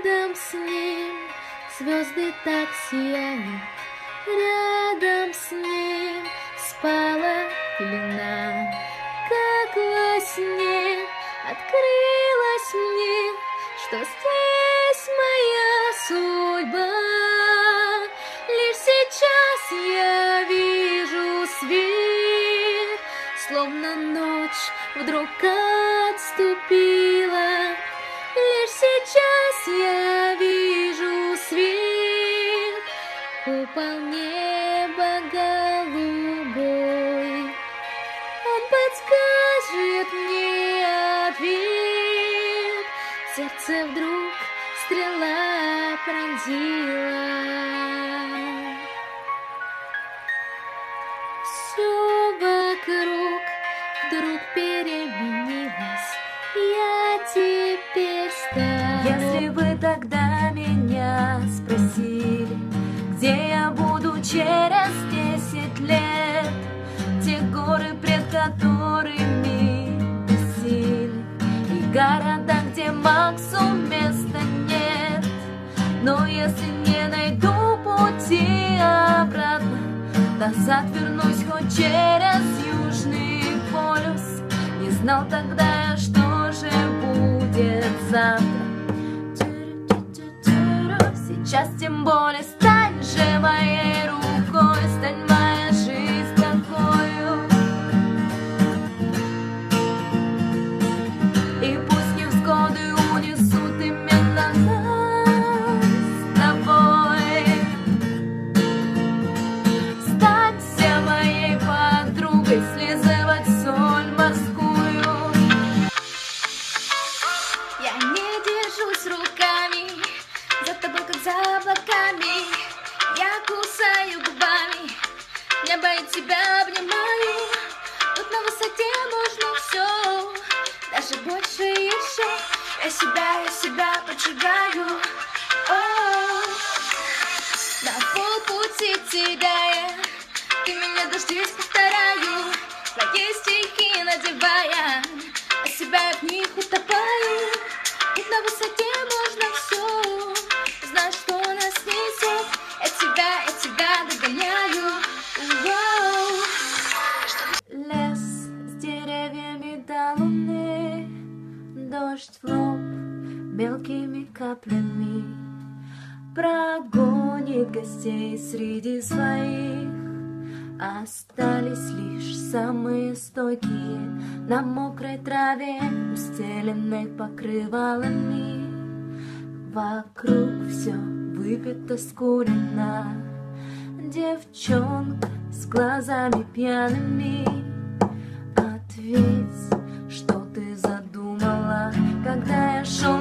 Рядом с ним звезды так сияют, рядом с ним спала пелена, как во сне открылось мне, что здесь моя судьба. Лишь сейчас я вижу свет, словно ночь вдруг отступила. Лишь сейчас я вижу свет, купол неба голубой. Он подскажет мне ответ, сердце вдруг стрела пронзила. Все вокруг вдруг переменилось, я теперь стала. Если вы тогда меня спросили, где я буду через 10 лет, те горы, пред которыми бессильны, и города, где Максу места нет. Но если не найду пути обратно, назад вернусь хоть через Южный полюс. Не знал тогда я, что же будет завтра. Сейчас тем более стань же моей рукой, стань моя жизнь такою. И пусть невзгоды унесут именно нас с тобой. Станься моей подругой, слизывать соль морскую. Я не держусь руками за тобой, как за облаками. Я кусаю губами, небо и тебя обнимаю. Тут на высоте можно все, даже больше и еще. Я себя поджигаю. О, на полпути тебя я, ты меня дождись, повторяю. Твои стихи надевая, а себя я в них утопаю. Ведь на высоте можно все, знаешь, что нас несет. Я тебя догоняю. Воу. Лес с деревьями до луны, дождь в лоб мелкими каплями прогонит гостей среди своих. Остались лишь самые стойкие на мокрой траве, устеленной покрывалами. Вокруг все выпито, скурено. Девчонка с глазами пьяными, ответь, что ты задумала, когда я шел